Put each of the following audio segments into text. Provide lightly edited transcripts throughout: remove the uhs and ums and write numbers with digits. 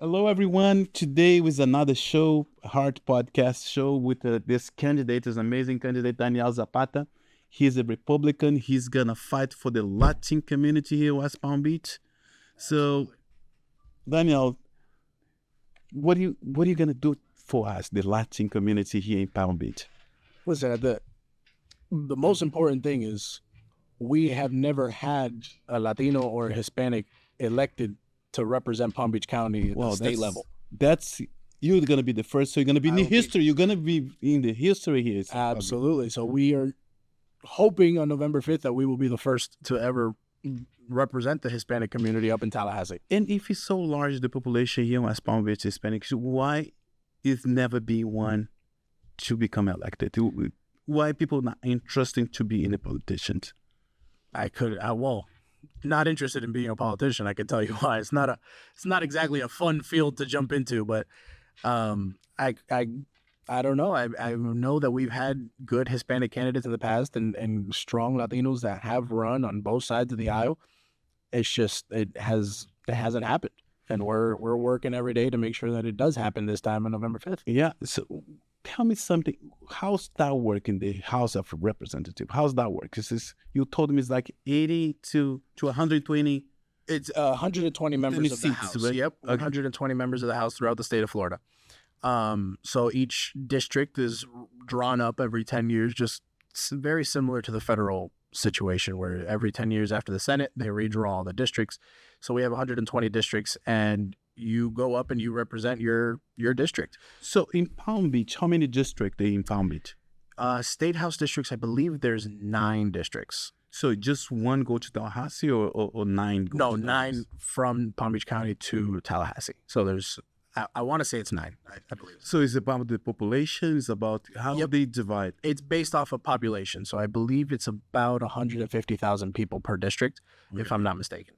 Hello, everyone. Today was another show, Heart Podcast show with this candidate, this amazing candidate, Daniel Zapata. He's a Republican. He's gonna fight for the Latin community here in West Palm Beach. So, Daniel, what are you gonna do for us, the Latin community here in Palm Beach? Listen, the most important thing is we have never had a Latino or Hispanic elected to represent Palm Beach County at the state level. That's you're gonna be the first. So you're gonna be in the history. You're gonna be in the history here. Absolutely. So we are hoping on November 5th that we will be the first to ever represent the Hispanic community up in Tallahassee. And if it's so large, the population here in West Palm Beach Hispanics, why is never be one to become elected? Why people not interested to be in the politicians? Not interested in being a politician. I can tell you why. It's not exactly a fun field to jump into, but I don't know. I know that we've had good Hispanic candidates in the past and strong Latinos that have run on both sides of the aisle. It's just it hasn't happened, and we're working every day to make sure that it does happen this time on November 5th. Yeah. So tell me something. How's that work in the House of Representatives? How's that work? Because you told me it's like 80 to 120. It's 120 members of the seats, House. right? Yep, Okay. 120 members of the House throughout the state of Florida. So each district is drawn up every 10 years, just very similar to the federal situation where every 10 years after the Senate, they redraw all the districts. So we have 120 districts, and you go up and you represent your district. So in Palm Beach, how many districts are in Palm Beach? State House districts, I believe there's 9 districts. So just one go to Tallahassee or 9 go No, to 9 from Palm Beach County to Tallahassee. So there's, I want to say it's 9, I believe. So it's about the population, it's about how Yep. they divide. It's based off of population. So I believe it's about 150,000 people per district, if I'm not mistaken.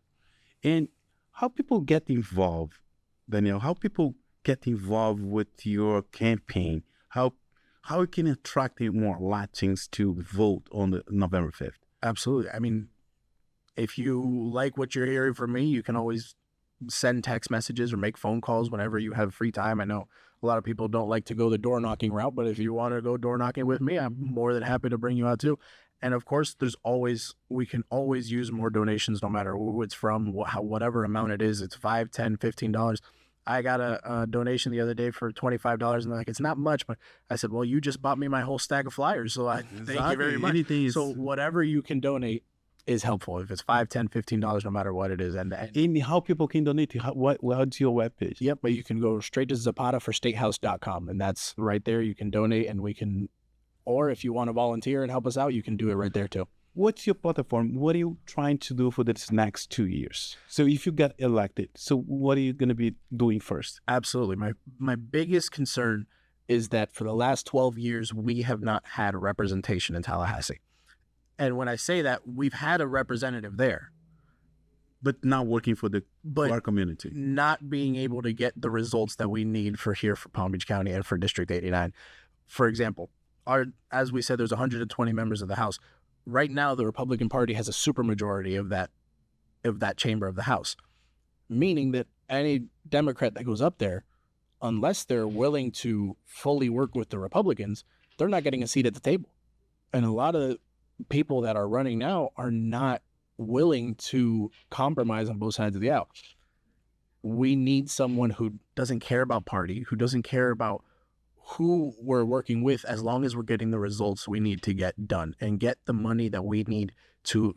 And how people get involved, Daniel, how people get involved with your campaign, how you can attract more Latins to vote on the November 5th. Absolutely. I mean, if you like what you're hearing from me, you can always send text messages or make phone calls whenever you have free time. I know a lot of people don't like to go the door knocking route, but if you want to go door knocking with me, I'm more than happy to bring you out too. And of course, we can always use more donations no matter who it's from, whatever amount it is. It's $5, $10, $15. I got a donation the other day for $25, and they're like, it's not much, but I said, well, you just bought me my whole stack of flyers, so I thank you very much. Anything is, So whatever you can donate is helpful. If it's $5, $10, $15, no matter what it is. And how people can donate, what's your webpage? yep, but you can go straight to Zapata for statehouse.com, and that's right there. You can donate, and or if you want to volunteer and help us out, you can do it right there too. What's your platform? What are you trying to do for this next 2 years? So if you get elected, so what are you going to be doing first? Absolutely. My biggest concern is that for the last 12 years, we have not had representation in Tallahassee. And when I say that, we've had a representative there, But not working for our community. not being able to get the results that we need for Palm Beach County and for District 89. For example, as we said, there's 120 members of the House. Right now, the Republican Party has a supermajority of that chamber of the House, meaning that any Democrat that goes up there, unless they're willing to fully work with the Republicans, they're not getting a seat at the table. And a lot of people that are running now are not willing to compromise on both sides of the aisle. We need someone who doesn't care about party, who doesn't care about who we're working with, as long as we're getting the results we need to get done and get the money that we need to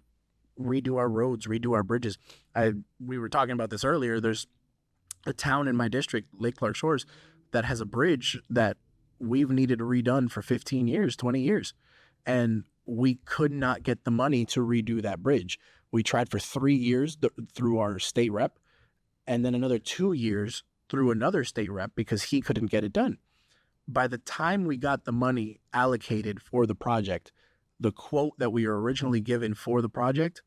redo our roads, redo our bridges. We were talking about this earlier. There's a town in my district, Lake Clark Shores, that has a bridge that we've needed redone for 15 years, 20 years. And we could not get the money to redo that bridge. We tried for 3 years through our state rep, and then another 2 years through another state rep because he couldn't get it done. By the time we got the money allocated for the project, the quote that we were originally given for the project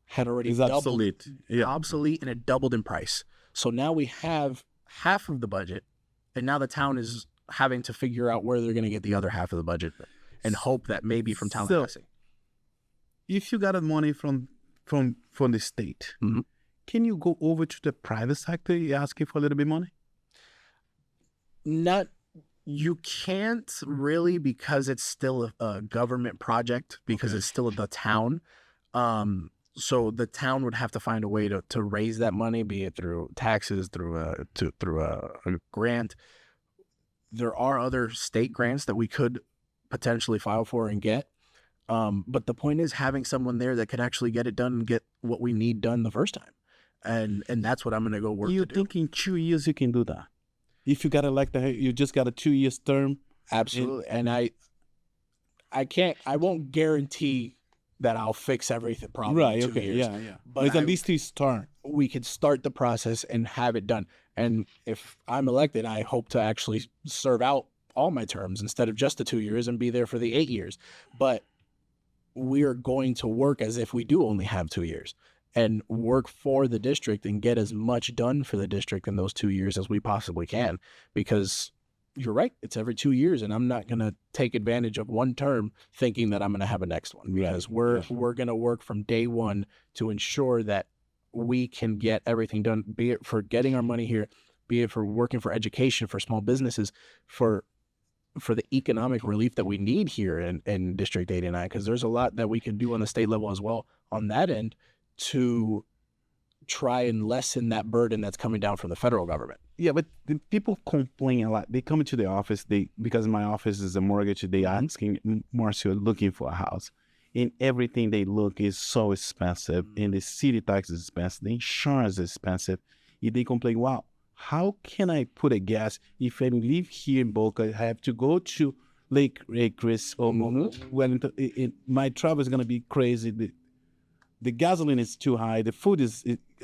had already It's doubled, obsolete. Yeah. obsolete, and it doubled in price. So now we have half of the budget, and now the town is having to figure out where they're going to get the other half of the budget and hope that maybe from Tallahassee. If you got money from the state, Mhm. can you go over to the private sector asking for a little bit money? Not You can't really, because it's still a government project, because Okay. it's still the town. So the town would have to find a way to raise that money, be it through taxes, through a grant. There are other state grants that we could potentially file for and get. But the point is having someone there that could actually get it done and get what we need done the first time. And that's what I'm gonna go work You to do. think in 2 years you can do that? If you got elected, you just got a 2 year term. Absolutely. And I won't guarantee that I'll fix everything probably Right. in 2 Okay. years. Yeah. Yeah. But But at least you start. we could start the process and have it done. And if I'm elected, I hope to actually serve out all my terms instead of just the 2 years and be there for the 8 years. But we are going to work as if we do only have 2 years and work for the district and get as much done for the district in those 2 years as we possibly can. Because you're right, it's every 2 years, and I'm not going to take advantage of one term thinking that I'm going to have a next one, because we're going to work from day one to ensure that we can get everything done, be it for getting our money here, be it for working for education, for small businesses, for the economic relief that we need here in District 89, because there's a lot that we can do on the state level as well on that end to try and lessen that burden that's coming down from the federal government. Yeah, but the people complain a lot. They come into the office. Because my office is a mortgage. They asking Marcio looking for a house, and everything they look is so expensive, and the city tax is expensive, the insurance is expensive. And they complain, wow, how can I put a gas if I live here in Boca? I have to go to Lake Chris or Wellington. My travel is gonna be crazy. The gasoline is too high. The food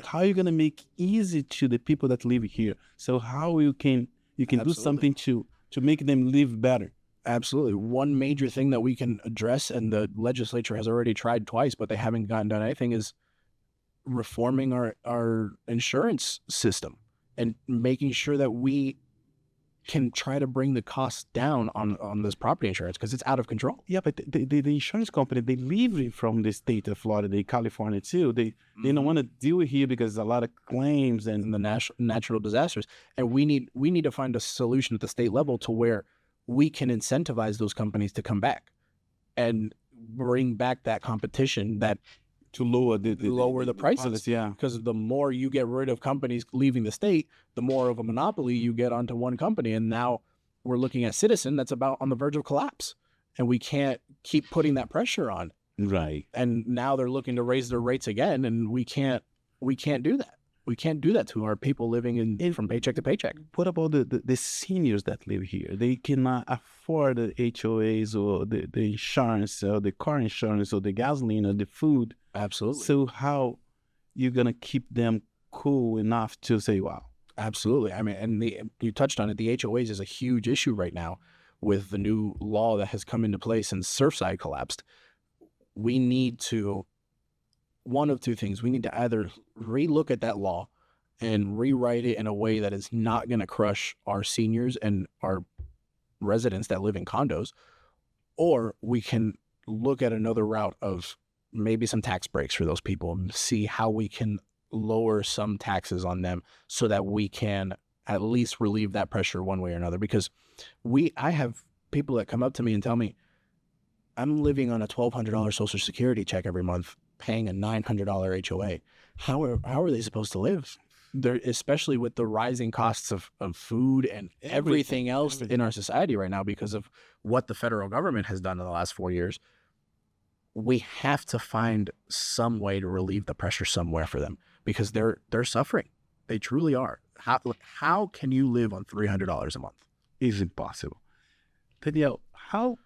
how are you gonna make easy to the people that live here? So how you can do Absolutely. something to make them live better? Absolutely. One major thing that we can address, and the legislature has already tried twice, but they haven't gotten done anything, is reforming our insurance system and making sure that we can try to bring the costs down on this property insurance, because it's out of control. Yeah, but the insurance company, they live from the state of Florida, California too. They don't want to deal here because a lot of claims and The natural disasters, and we need to find a solution at the state level to where we can incentivize those companies to come back and bring back that competition, that to lower the prices. policy, yeah. Because the more you get rid of companies leaving the state, the more of a monopoly you get onto one company. And now we're looking at Citizen that's about on the verge of collapse, and we can't keep putting that pressure on. Right. And now they're looking to raise their rates again, and we can't do that. We can't do that to our people living from paycheck to paycheck. What about the seniors that live here? They cannot afford the HOAs or the insurance or the car insurance or the gasoline or the food. Absolutely. So how you gonna keep them cool enough to say, wow? Absolutely. I mean, and you touched on it. The HOAs is a huge issue right now with the new law that has come into place since Surfside collapsed. We need to, one of two things. We need to either relook at that law and rewrite it in a way that is not going to crush our seniors and our residents that live in condos, or we can look at another route of maybe some tax breaks for those people and see how we can lower some taxes on them so that we can at least relieve that pressure one way or another. Because I have people that come up to me and tell me, I'm living on a $1,200 Social Security check every month, paying a $900 HOA. How are they supposed to live? Especially with the rising costs of food and everything else in our society right now because of what the federal government has done in the last 4 years. We have to find some way to relieve the pressure somewhere for them, because they're suffering. They truly are. How can you live on $300 a month? It's impossible. Daniel, how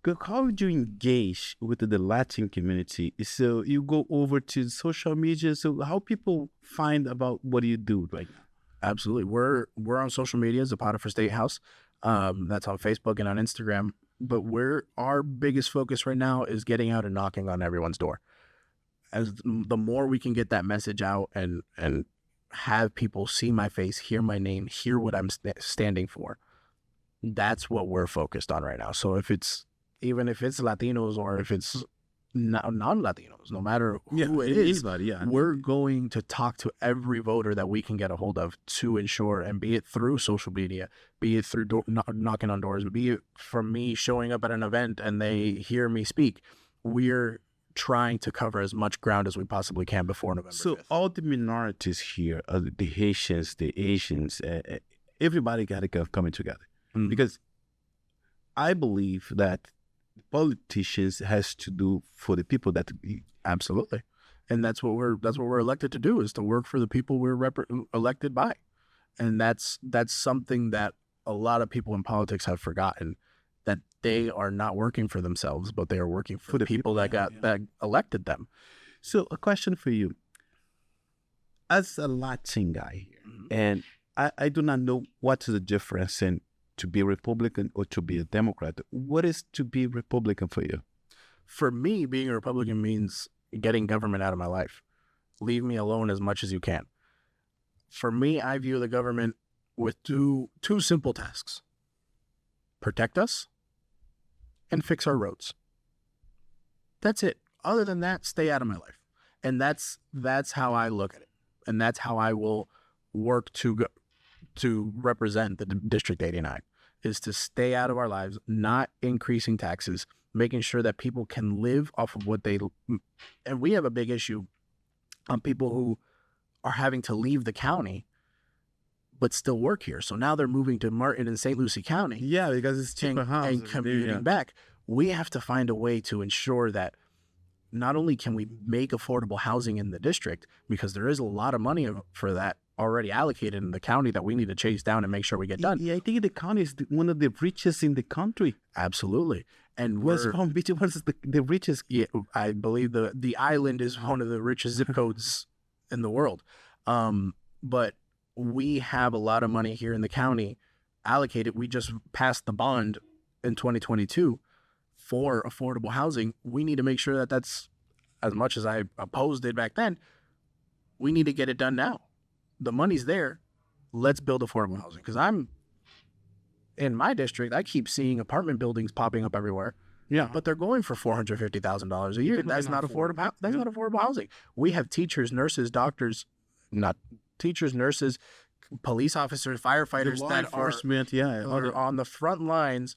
would you engage with the Latin community? So you go over to social media. So how people find about what you do right now? Absolutely. We're on social media, Zapata for State House. That's on Facebook and on Instagram. But our biggest focus right now is getting out and knocking on everyone's door. As the more we can get that message out and have people see my face, hear my name, hear what I'm standing for, that's what we're focused on right now. So even if it's Latinos or if it's non-Latinos, no matter who it is, anybody, yeah. we're going to talk to every voter that we can get a hold of to ensure, and be it through social media, be it through knocking on doors, be it from me showing up at an event and they hear me speak, we're trying to cover as much ground as we possibly can before November 5th. So all the minorities here, the Haitians, the Asians, everybody got to go coming together. Because I believe that politicians has to do for the people that Absolutely. And that's what we're elected to do, is to work for the people we're elected by. And that's something that a lot of people in politics have forgotten, that they are not working for themselves, but they are working for the people that that elected them. So a question for you, as a Latin guy here, and I do not know what's the difference in to be Republican or to be a Democrat. What is to be Republican for you? For me, being a Republican means getting government out of my life. Leave me alone as much as you can. For me, I view the government with two simple tasks: protect us and fix our roads. That's it. Other than that, stay out of my life. And that's how I look at it. And that's how I will work to represent the District 89, is to stay out of our lives, not increasing taxes, making sure that people can live off of what they, and we have a big issue on people who are having to leave the county but still work here. So now they're moving to Martin and St. Lucie County. Yeah, because it's cheaper housing. And commuting back. We have to find a way to ensure that not only can we make affordable housing in the district, because there is a lot of money for that already allocated in the county that we need to chase down and make sure we get done. Yeah, I think the county is one of the richest in the country. Absolutely. And West Palm Beach was the richest. Yeah, I believe the island is one of the richest zip codes in the world. But we have a lot of money here in the county allocated. We just passed the bond in 2022 for affordable housing. We need to make sure that that's, as much as I opposed it back then, we need to get it done now. The money's there. Let's build affordable housing. Because I'm in my district, I keep seeing apartment buildings popping up everywhere. Yeah, but they're going for $450,000 a year. That's not affordable. That's not affordable housing. We have teachers, nurses, doctors, not teachers, nurses, police officers, firefighters that are on the front lines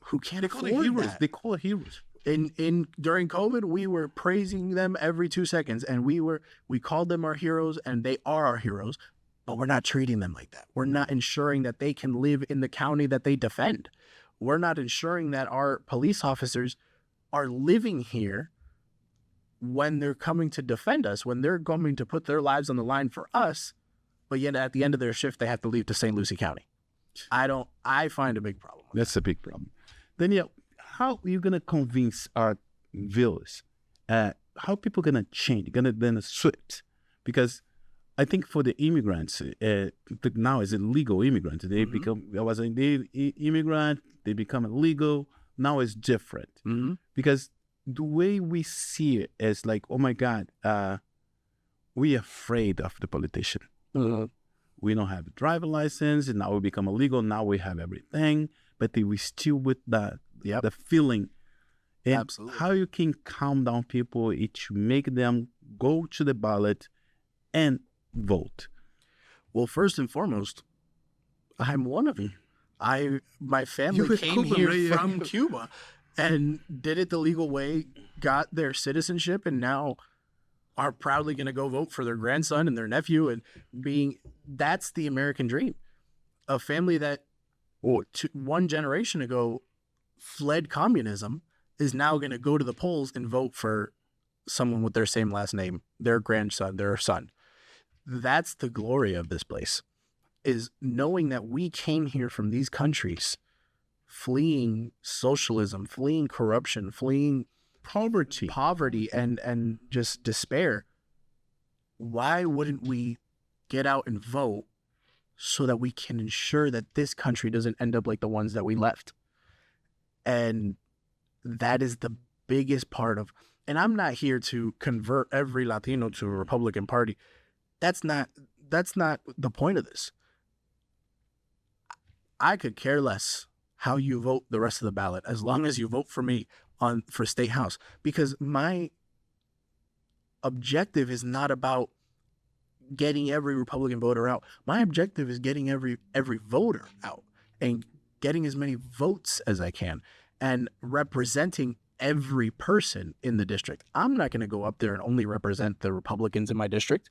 who can't afford that. They call it heroes. During COVID, we were praising them every 2 seconds, and we called them our heroes, and they are our heroes. But we're not treating them like that. We're not ensuring that they can live in the county that they defend. We're not ensuring that our police officers are living here when they're coming to defend us, when they're coming to put their lives on the line for us, but yet at the end of their shift, they have to leave to St. Lucie County. I find a big problem. That's a big problem. Daniel, how are you going to convince our viewers? How people going to change, going to switch? Because I think for the immigrants, now as a legal immigrant, they become, I was an immigrant, they become illegal. Now it's different. Because the way we see it is like, oh my God, we're afraid of the politician. We don't have a driver license, and now we become illegal. Now we have everything, but we still with the feeling. And Absolutely. How you can calm down people to make them go to the ballot and vote? Well, first and foremost, I'm one of you. My family came here from Cuba and did it the legal way, got their citizenship, and now are proudly going to go vote for their grandson and their nephew. And that's the American dream. A family that one generation ago fled communism is now going to go to the polls and vote for someone with their same last name, their grandson, their son. That's the glory of this place, is knowing that we came here from these countries, fleeing socialism, fleeing corruption, fleeing poverty and just despair. Why wouldn't we get out and vote so that we can ensure that this country doesn't end up like the ones that we left? And that is the biggest part of, and I'm not here to convert every Latino to a Republican Party. That's not the point of this. I could care less how you vote the rest of the ballot, as long as you vote for me for state house, because my objective is not about getting every Republican voter out. My objective is getting every voter out and getting as many votes as I can and representing every person in the district. I'm not going to go up there and only represent the Republicans in my district.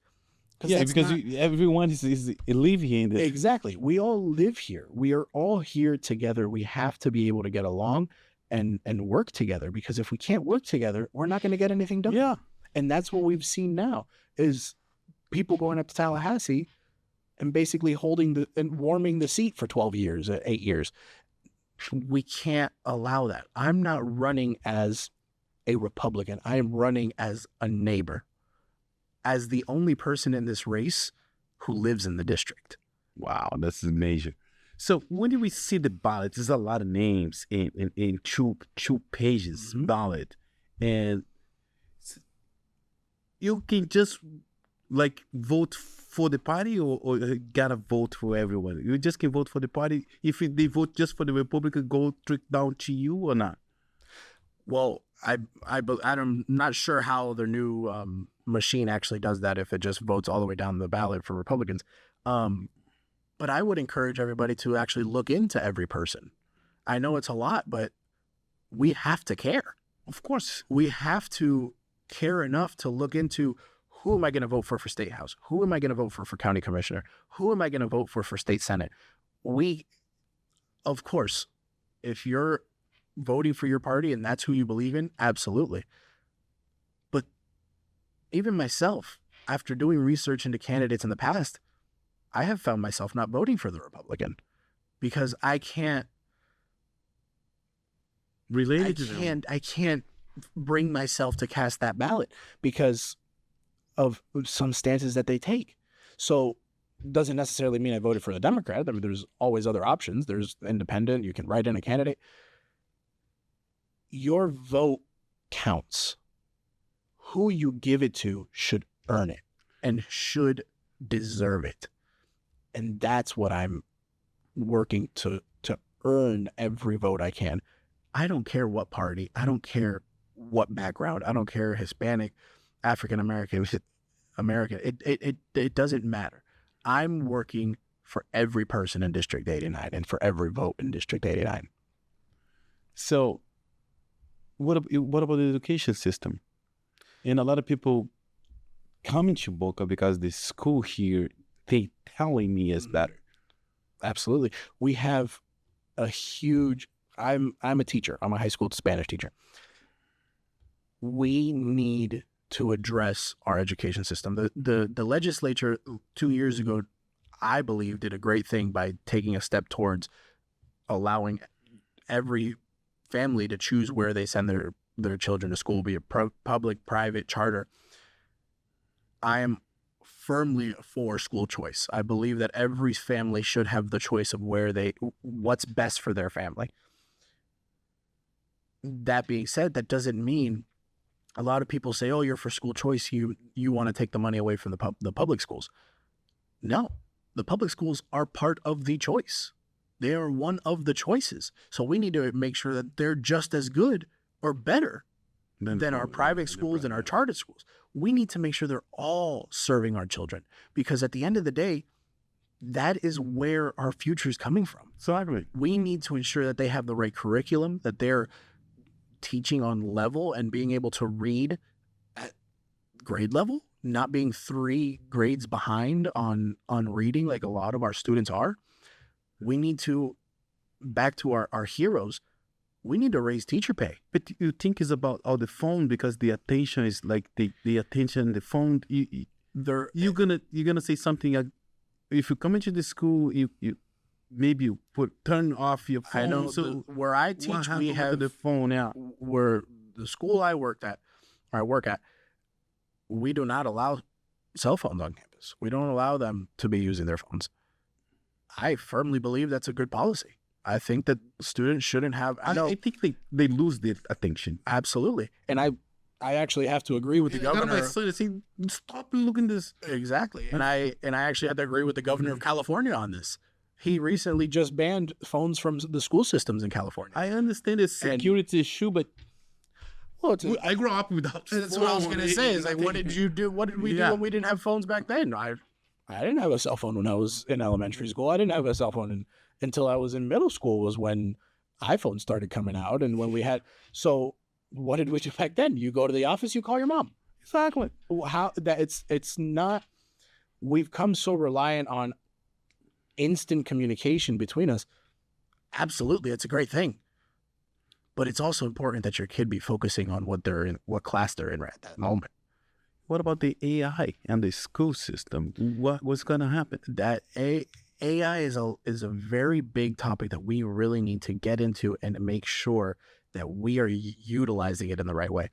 Yeah, because everyone is alleviating this. Exactly. We all live here. We are all here together. We have to be able to get along and work together, because if we can't work together, we're not going to get anything done. Yeah. And that's what we've seen now is people going up to Tallahassee and basically holding and warming the seat for 12 years, 8 years. We can't allow that. I'm not running as a Republican. I am running as a neighbor, as the only person in this race who lives in the district. Wow, this is major. So when do we see the ballot? There's a lot of names in two pages ballot, and you can just like vote for the party, or you gotta vote for everyone. You just can vote for the party. If they vote just for the Republican, go trick down to you or not? Well, I'm not sure how their new machine actually does that, if it just votes all the way down the ballot for Republicans. But I would encourage everybody to actually look into every person. I know it's a lot, but we have to care. Of course. We have to care enough to look into, who am I going to vote for state house? Who am I going to vote for county commissioner? Who am I going to vote for state senate? Of course, if you're voting for your party and that's who you believe in, absolutely. But even myself, after doing research into candidates in the past, I have found myself not voting for the Republican because I can't relate to them. I can't bring myself to cast that ballot because of some stances that they take. So doesn't necessarily mean I voted for the Democrat. I mean, there's always other options. There's independent. You can write in a candidate. Your vote counts. Who you give it to should earn it and should deserve it. And that's what I'm working to earn every vote I can. I don't care what party. I don't care what background. I don't care Hispanic, African American, American. It doesn't matter. I'm working for every person in District 89 and for every vote in District 89. So what about the education system? And a lot of people coming to Boca because the school here, they telling me is better. Absolutely. We have a huge, I'm a teacher. I'm a high school Spanish teacher. We need to address our education system. The legislature 2 years ago, I believe, did a great thing by taking a step towards allowing every family to choose where they send their children to school, be it public, private, charter. I am firmly for school choice. I believe that every family should have the choice of what's best for their family. That being said, that doesn't mean a lot of people say, oh, you're for school choice. You want to take the money away from the public schools. No, the public schools are part of the choice. They are one of the choices. So we need to make sure that they're just as good or better than our private schools and our charter schools. We need to make sure they're all serving our children, because at the end of the day, that is where our future is coming from. Exactly. We need to ensure that they have the right curriculum, that they're teaching on level and being able to read at grade level, not being 3 grades behind on reading like a lot of our students are. We need to, back to our heroes, we need to raise teacher pay. But you think it's about all the phone, because the attention is like the attention, the phone. You're gonna say something. If you come into the school, you maybe you turn off your phone. I know. So where I teach, we have the phone out. Where the school I work at, we do not allow cell phones on campus. We don't allow them to be using their phones. I firmly believe that's a good policy. I think that students shouldn't have. I think they lose their attention. Absolutely, and I actually have to agree with the governor. I got my son to say, stop looking this. Exactly, and I actually have to agree with the governor of California on this. He recently just banned phones from the school systems in California. I understand it's security issue, but Well, it's I grew up without. that's what I was phone, gonna say. Is like, what anything. did you do? What did we do Yeah. when we didn't have phones back then? I didn't have a cell phone when I was in elementary school. I didn't have a cell phone until I was in middle school. Was when iPhones started coming out, and when we had. So, what did we do back then? You go to the office, you call your mom. Exactly. How that it's not. We've come so reliant on instant communication between us. Absolutely, it's a great thing. But it's also important that your kid be focusing on what they're in, what class they're in right at that moment. What about the AI and the school system? What's gonna happen? That AI is a very big topic that we really need to get into and make sure that we are utilizing it in the right way.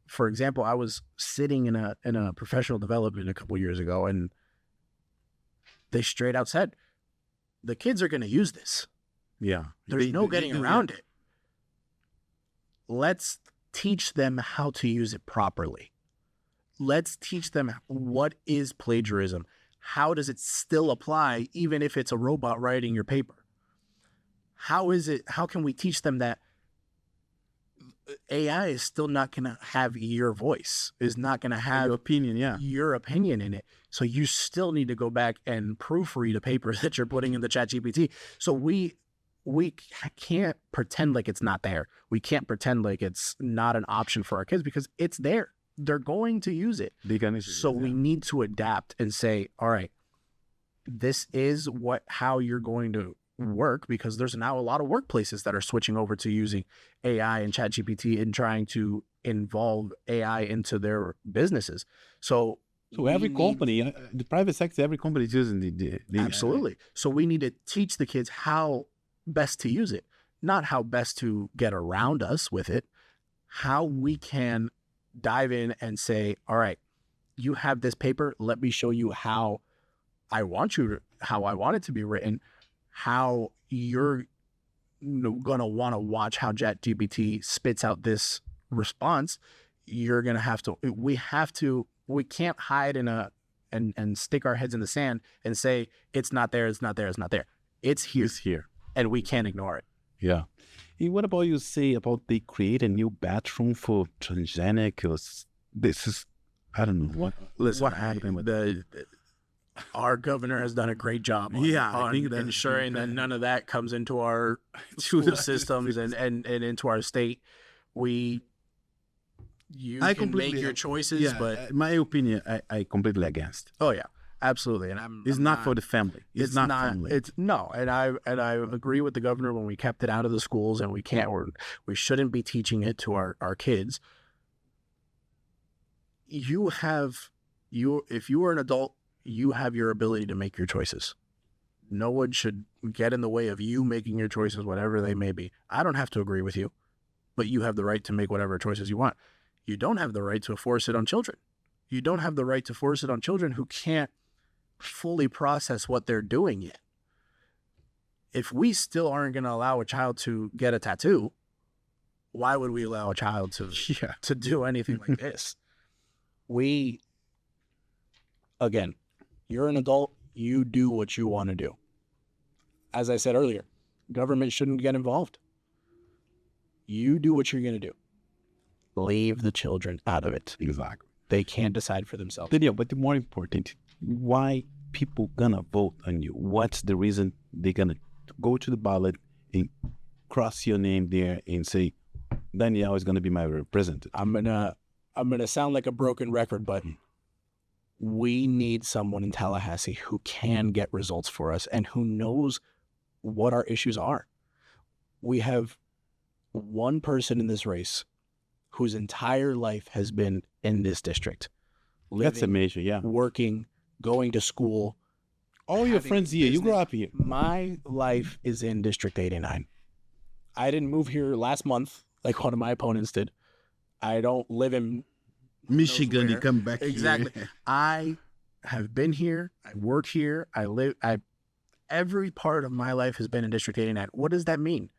For example, I was sitting in a professional development a couple years ago, and they straight out said, the kids are going to use this. Yeah. There's no getting around it. Let's teach them how to use it properly. Let's teach them what is plagiarism. How does it still apply even if it's a robot writing your paper? How can we teach them that AI is still not going to have your voice, is not going to have your opinion, your opinion in it. So you still need to go back and proofread a paper that you're putting in the ChatGPT. So we can't pretend like it's not there. We can't pretend like it's not an option for our kids because it's there. They're going to use it. So we need to adapt and say, all right, this is how you're going to work, because there's now a lot of workplaces that are switching over to using AI and ChatGPT and trying to involve AI into their businesses. So every company, the private sector, every company is using the absolutely. So we need to teach the kids how best to use it, not how best to get around us with it, how we can dive in and say, all right, you have this paper. Let me show you how I want it to be written, how you're going to want to watch how ChatGPT spits out this response. You're going to have to, we can't hide and stick our heads in the sand and say, it's not there. It's not there. It's not there. It's here. It's here. And we can't ignore it. Yeah. And what about you say about they create a new bathroom for transgenic? This is, I don't know what. Listen, what happened with our governor has done a great job on ensuring that none of that comes into our school systems and into our state. You can make your choices, but my opinion, I completely against. Oh yeah, absolutely. And it's not for the family. It's not family. It's no. And I agree with the governor when we kept it out of the schools, and we shouldn't be teaching it to our kids. If you are an adult, you have your ability to make your choices. No one should get in the way of you making your choices, whatever they may be. I don't have to agree with you, but you have the right to make whatever choices you want. You don't have the right to force it on children. You don't have the right to force it on children who can't fully process what they're doing yet. If we still aren't going to allow a child to get a tattoo, why would we allow a child to do anything like this? Again, you're an adult, you do what you want to do. As I said earlier, government shouldn't get involved. You do what you're going to do. Leave the children out of it. Exactly. They can't decide for themselves. Yeah, but the more important, why people gonna vote on you? What's the reason they're gonna go to the ballot and cross your name there and say, Daniel is gonna be my representative? I'm gonna sound like a broken record, but we need someone in Tallahassee who can get results for us and who knows what our issues are. We have one person in this race whose entire life has been in this district. That's amazing, yeah. Working, going to school. All your friends here, you grew up here. My life is in District 89. I didn't move here last month like one of my opponents did. I don't live in Michigan, you come back exactly. Here. I have been here. I work here. Every part of my life has been in District 89. What does that mean?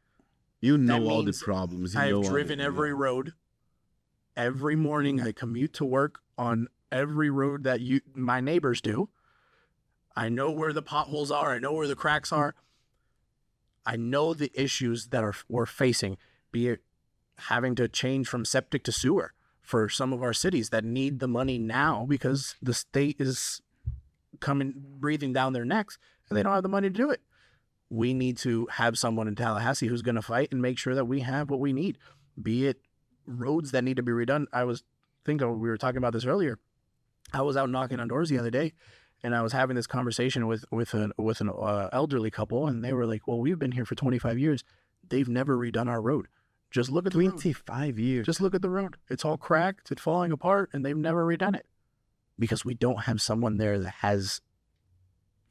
You know all the problems. I have driven every road. Every morning I commute to work on every road that my neighbors do. I know where the potholes are. I know where the cracks are. I know the issues that we're facing, be it having to change from septic to sewer for some of our cities that need the money now because the state is breathing down their necks and they don't have the money to do it. We need to have someone in Tallahassee who's going to fight and make sure that we have what we need, be it roads that need to be redone. We were talking about this earlier. I was out knocking on doors the other day, and I was having this conversation with an elderly couple, and they were like, "Well, we've been here for 25 years. They've never redone our road. Just look at the 25 years. Just look at the road. It's all cracked. It's falling apart, and they've never redone it because we don't have someone there that has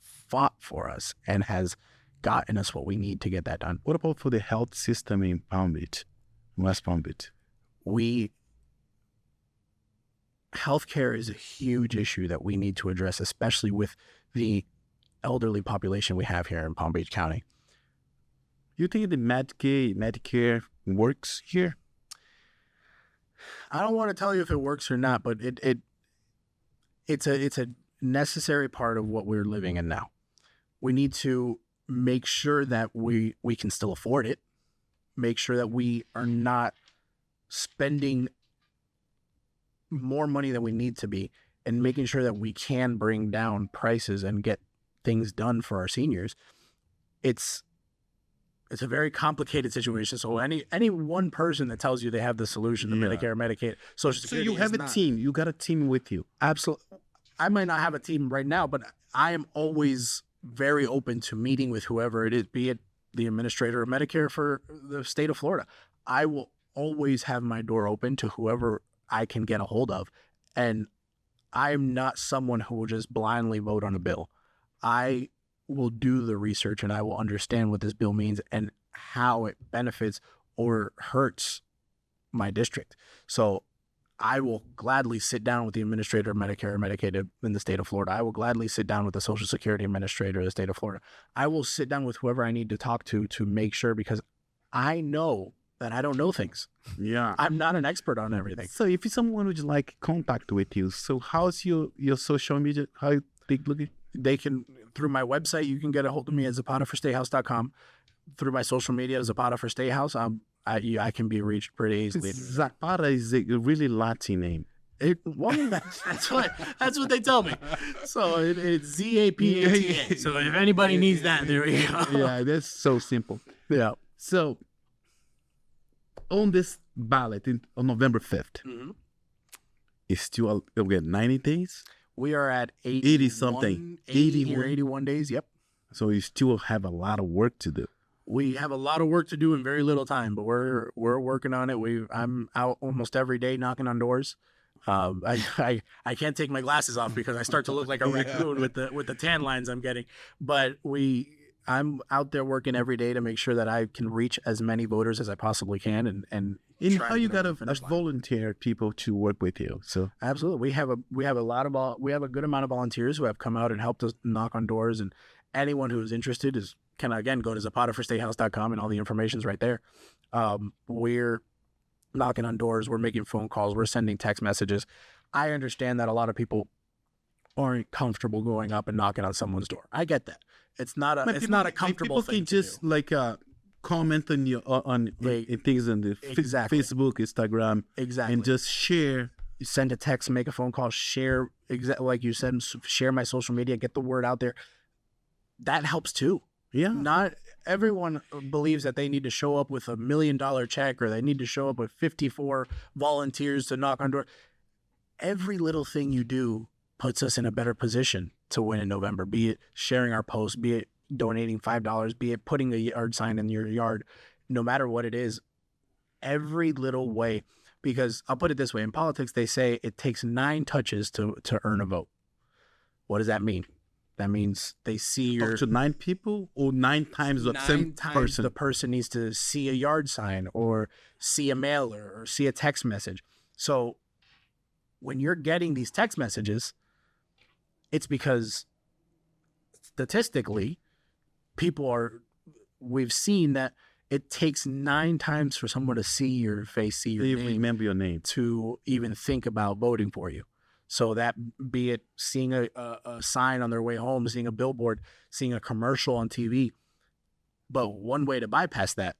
fought for us and has gotten us what we need to get that done." What about for the health system in Palm Beach, West Palm Beach? Healthcare is a huge issue that we need to address, especially with the elderly population we have here in Palm Beach County. You think the Medicare works here? I don't want to tell you if it works or not, but it's a necessary part of what we're living in now. We need to make sure that we can still afford it, make sure that we are not spending more money than we need to be, and making sure that we can bring down prices and get things done for our seniors. It's a very complicated situation. So any one person that tells you they have the solution to Medicare, Medicaid, Social Security. So you have a team. You got a team with you. Absolutely. I might not have a team right now, but I am always very open to meeting with whoever it is, be it the administrator of Medicare for the state of Florida. I will always have my door open to whoever I can get a hold of. And I'm not someone who will just blindly vote on a bill. I will do the research and I will understand what this bill means and how it benefits or hurts my district. So I will gladly sit down with the administrator of Medicare or Medicaid in the state of Florida. I will gladly sit down with the Social Security administrator of the state of Florida. I will sit down with whoever I need to talk to make sure, because I know that I don't know things. Yeah. I'm not an expert on everything. So if someone would like contact with you, so how's your social media? How they look? They can, through my website, you can get a hold of me at zapataforstatehouse.com. Through my social media, Zapata for State House, I can be reached pretty easily. Zapata is a really Latin name. That's what they tell me. So it's Zapata. So if anybody needs that, there we go. Yeah, that's so simple. Yeah. So on this ballot on November 5th, it's still, again, 90 days? We are at 80 something. 80 or 81 days. Yep. So you still have a lot of work to do. We have a lot of work to do in very little time, but we're working on it. I'm out almost every day knocking on doors. I can't take my glasses off because I start to look like a raccoon with the tan lines I'm getting. But I'm out there working every day to make sure that I can reach as many voters as I possibly can, and how you got to volunteer people to work with you. So absolutely, we have a good amount of volunteers who have come out and helped us knock on doors, and anyone who is interested can again go to zapataforstatehouse.com, and all the information's right there. We're knocking on doors, we're making phone calls, we're sending text messages. I understand that a lot of people aren't comfortable going up and knocking on someone's door. I get that. It's not a comfortable thing. People can just comment on things on the Facebook, Instagram, and just share. Send a text, make a phone call, share, like you said, share my social media, get the word out there. That helps too. Yeah. Not everyone believes that they need to show up with $1 million check, or they need to show up with 54 volunteers to knock on doors. Every little thing you do puts us in a better position to win in November, be it sharing our posts, be it donating $5, be it putting a yard sign in your yard, no matter what it is, every little way. Because I'll put it this way, in politics, they say it takes 9 touches to earn a vote. What does that mean? That means they see your... Up to 9 people, or 9 times the same person? The person needs to see a yard sign, or see a mailer, or see a text message. So when you're getting these text messages, it's because statistically, we've seen that it takes 9 times for someone to see your face, see your name, remember your name, to even think about voting for you. So that, be it seeing a sign on their way home, seeing a billboard, seeing a commercial on TV. But one way to bypass that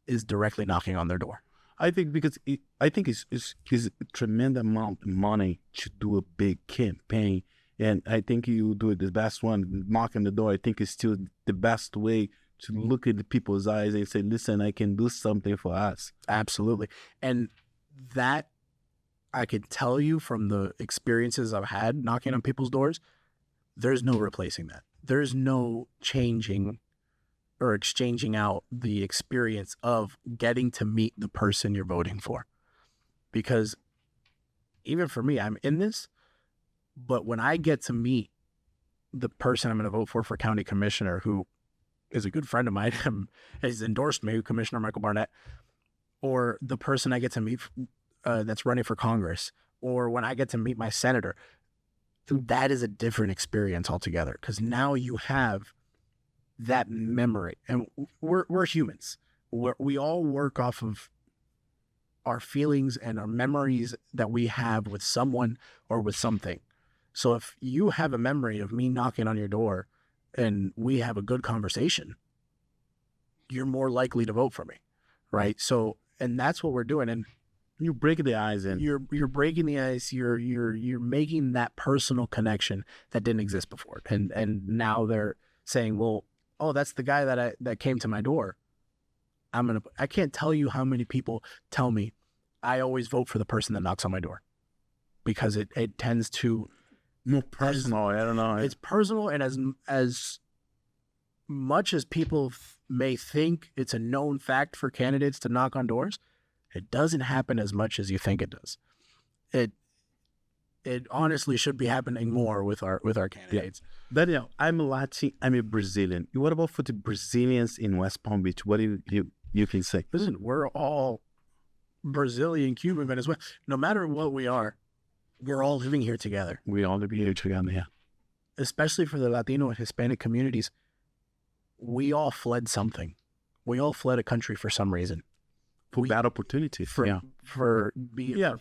is directly knocking on their door. I think because I think it's a tremendous amount of money to do a big campaign, and I think you do it the best one, knock on the door. I think it's still the best way to look at the people's eyes and say, "Listen, I can do something for us." Absolutely. And that I can tell you from the experiences I've had knocking on people's doors, there's no replacing that. There's no changing or exchanging out the experience of getting to meet the person you're voting for. Because even for me, I'm in this, but when I get to meet the person I'm going to vote for county commissioner, who is a good friend of mine, has endorsed me, Commissioner Michael Barnett, or the person I get to meet that's running for Congress, or when I get to meet my senator, that is a different experience altogether, because now you have that memory. And we're humans. We all work off of our feelings and our memories that we have with someone or with something. So if you have a memory of me knocking on your door and we have a good conversation, you're more likely to vote for me, right? So, and that's what we're doing. And you break the ice, and you're breaking the ice. You're making that personal connection that didn't exist before. And now they're saying, well, oh, that's the guy that came to my door. I can't tell you how many people tell me I always vote for the person that knocks on my door, because it tends to more personal. I don't know. It's personal, and as much as people may think it's a known fact for candidates to knock on doors, it doesn't happen as much as you think it does. It honestly should be happening more with our candidates. Yeah. Daniel, I'm Latin. I'm a Brazilian. What about for the Brazilians in West Palm Beach? What do you can say? Listen, we're all Brazilian, Cuban, Venezuela. No matter what we are, we're all living here together. We all live here together, yeah. Especially for the Latino and Hispanic communities, we all fled something. We all fled a country for some reason. For bad opportunities. For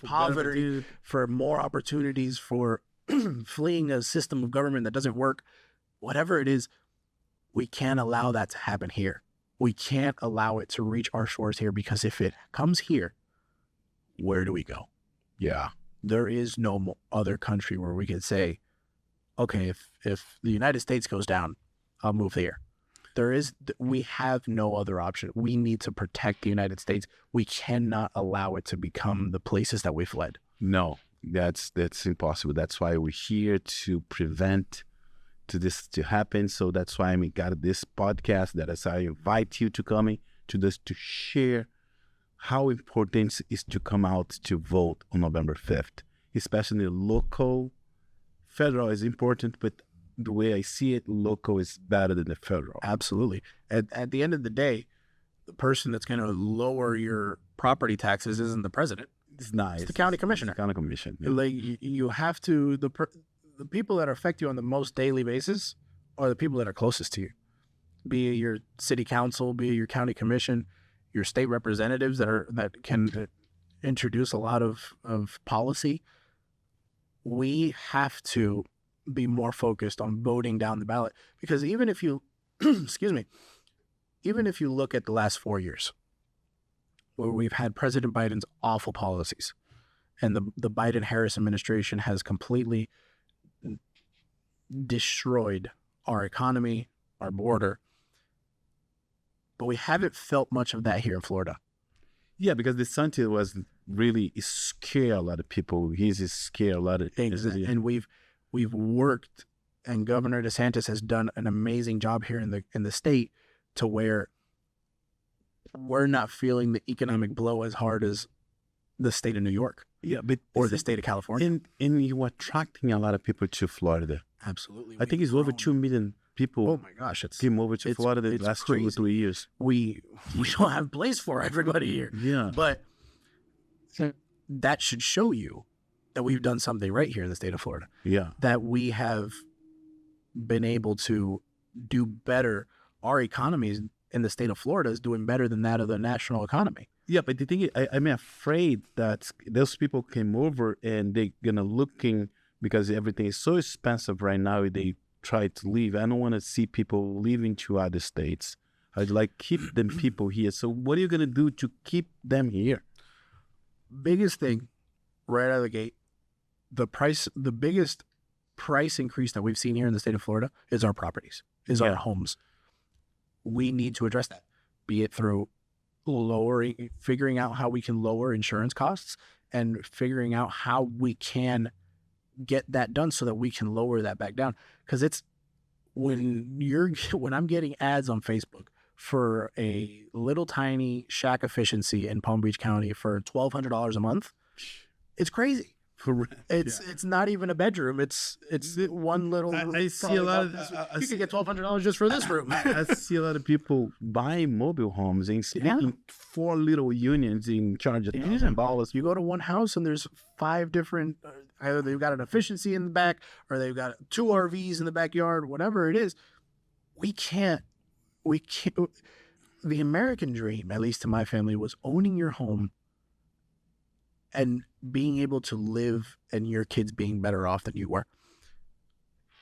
poverty, for more opportunities, for fleeing a system of government that doesn't work. Whatever it is, we can't allow that to happen here. We can't allow it to reach our shores here, because if it comes here, where do we go? Yeah. There is no other country where we could say, okay, if the United States goes down, I'll move here. We have no other option. We need to protect the United States. We cannot allow it to become the places that we fled. No, that's impossible. That's why we're here to prevent this to happen. So that's why we got this podcast. That is, I invite you to come in to this to share how important it is to come out to vote on November 5th, especially local. Federal is important, but the way I see it, local is better than the federal. Absolutely. At the end of the day, the person that's going to lower your property taxes isn't the president. It's not. It's the county commissioner. It's the county commission. Yeah. Like, you have to, the people that affect you on the most daily basis are the people that are closest to you. Be it your city council, be it your county commission, your state representatives that can introduce a lot of policy. We have to be more focused on voting down the ballot, because even if you even if you look at the last 4 years where we've had President Biden's awful policies, and the Biden-Harris administration has completely destroyed our economy, our border, but we haven't felt much of that here in Florida. Yeah, because DeSantis was really scared a lot of people. He's scared a lot of things. And we've worked, and Governor DeSantis has done an amazing job here in the state, to where we're not feeling the economic blow as hard as the state of New York. Yeah, but or the state of California. And you're attracting a lot of people to Florida. Absolutely. I think it's over 2 million people. Oh my gosh, came over to Florida the last crazy. 2 or 3 years. We don't have a place for everybody here. Yeah. But that should show you that we've done something right here in the state of Florida. Yeah. That we have been able to do better. Our economy in the state of Florida is doing better than that of the national economy. Yeah, but the thing is, I'm afraid that those people came over and they're going to looking, because everything is so expensive right now, they try to leave. I don't want to see people leaving to other states. I'd like keep them people here. So what are you going to do to keep them here? biggest thing right out of the gate, the biggest price increase that we've seen here in the state of Florida is our properties, is our homes. We need to address that, be it through figuring out how we can lower insurance costs and figuring out how we can get that done so that we can lower that back down. Because it's when I'm getting ads on Facebook for a little tiny shack efficiency in Palm Beach County for $1,200 a month, it's crazy. It's not even a bedroom. It's one little. I see a lot of. You could get $1,200 just for this room. I see a lot of people buying mobile homes and making 4 little unions in charge of $1,000. You go to one house and there's 5 different. Either they've got an efficiency in the back, or they've got 2 RVs in the backyard. Whatever it is, we can't. The American dream, at least to my family, was owning your home and being able to live and your kids being better off than you were.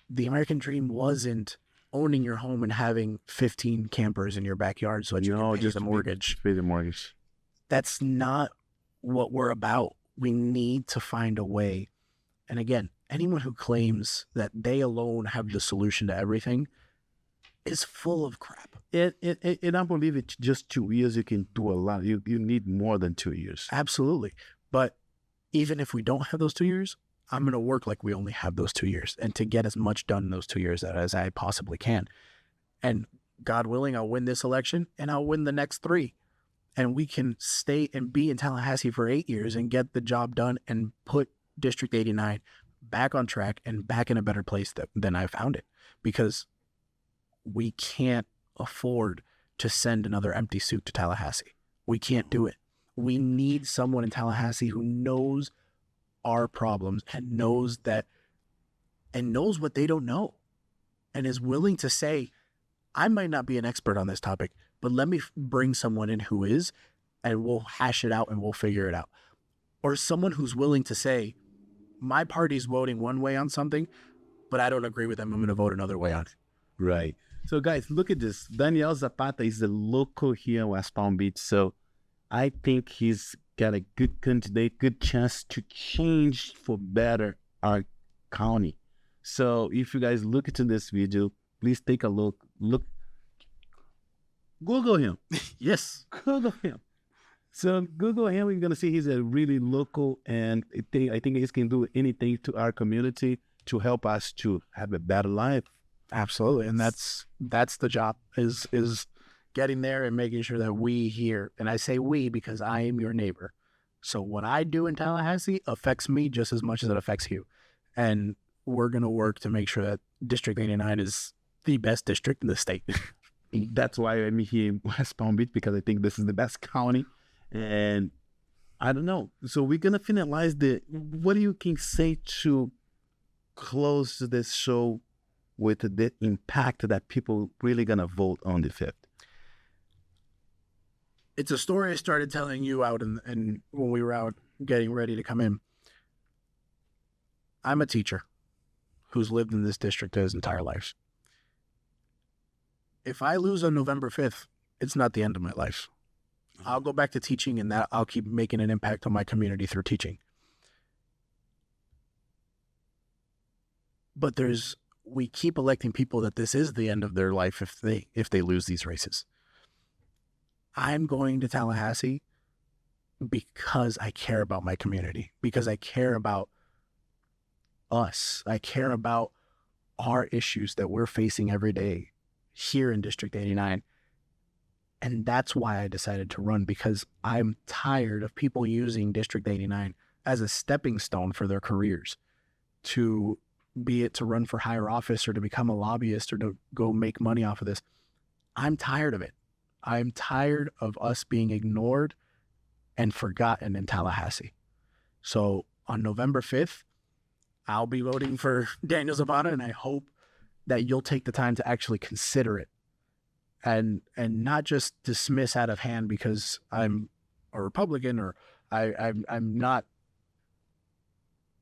The American dream wasn't owning your home and having 15 campers in your backyard so that you can pay the mortgage. Pay the mortgage. That's not what we're about. We need to find a way. And again, anyone who claims that they alone have the solution to everything is full of crap. And I believe it's just 2 years. You can do a lot. You need more than 2 years. Absolutely. But even if we don't have those 2 years, I'm going to work like we only have those 2 years and to get as much done in those 2 years as I possibly can. And God willing, I'll win this election and I'll win the next 3. And we can stay and be in Tallahassee for 8 years and get the job done and put District 89 back on track and back in a better place than I found it. Because we can't afford to send another empty suit to Tallahassee. We can't do it. We need someone in Tallahassee who knows our problems and knows what they don't know and is willing to say, I might not be an expert on this topic, but let me bring someone in who is, and we'll hash it out and we'll figure it out. Or someone who's willing to say, my party's voting one way on something, but I don't agree with them. I'm going to vote another way on it. Right. So guys, look at this. Daniel Zapata is the local here in West Palm Beach. So I think he's got a good candidate, good chance to change for better our county. So if you guys look into this video, please take a look. Google him. Yes. Google him. So Google him. You're going to see he's a really local, and I think he can do anything to our community to help us to have a better life. Absolutely. And that's the job is getting there and making sure that we here, and I say we because I am your neighbor. So what I do in Tallahassee affects me just as much as it affects you. And we're going to work to make sure that District 89 is the best district in the state. That's why I'm here in West Palm Beach, because I think this is the best county. And I don't know. So we're going to finalize what do you can say to close this show with the impact that people really going to vote on the 5th? It's a story I started telling you out and when we were out getting ready to come in. I'm a teacher who's lived in this district his entire life. If I lose on November 5th, it's not the end of my life. I'll go back to teaching, and that I'll keep making an impact on my community through teaching. But we keep electing people that this is the end of their life if they lose these races. I'm going to Tallahassee because I care about my community, because I care about us. I care about our issues that we're facing every day here in District 89. And that's why I decided to run, because I'm tired of people using District 89 as a stepping stone for their careers, to be it to run for higher office or to become a lobbyist or to go make money off of this. I'm tired of it. I'm tired of us being ignored and forgotten in Tallahassee. So on November 5th, I'll be voting for Daniel Zapata, and I hope that you'll take the time to actually consider it and not just dismiss out of hand because I'm a Republican or I'm not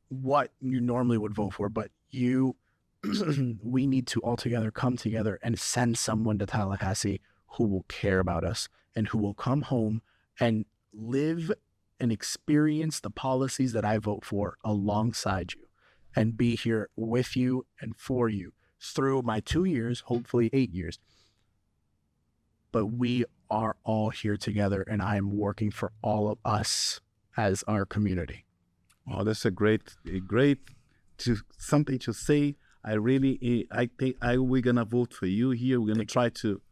what you normally would vote for, but we need to all together come together and send someone to Tallahassee who will care about us and who will come home and live and experience the policies that I vote for alongside you and be here with you and for you through my 2 years, hopefully 8 years. But we are all here together, and I am working for all of us as our community. Oh, that's a great something to say. I think we're gonna vote for you here. We're gonna try to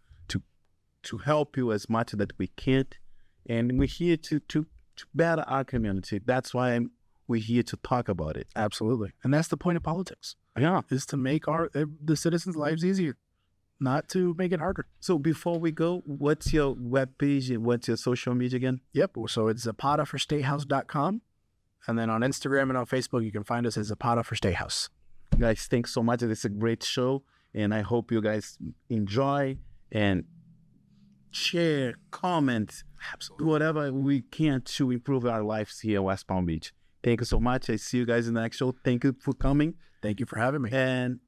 help you as much that we can, and we're here to better our community. That's why we're here to talk about it. Absolutely, and that's the point of politics. Yeah, is to make the citizens' lives easier, not to make it harder. So before we go, what's your webpage and what's your social media again? Yep. So it's zapataforstatehouse.com. And then on Instagram and on Facebook, you can find us as Zapata for State House. Guys, thanks so much. It's a great show. And I hope you guys enjoy and share, comment, Absolutely. do whatever we can to improve our lives here in West Palm Beach. Thank you so much. I see you guys in the next show. Thank you for coming. Thank you for having me. And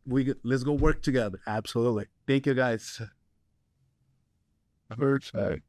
let's go work together. Absolutely. Thank you, guys. Birdside.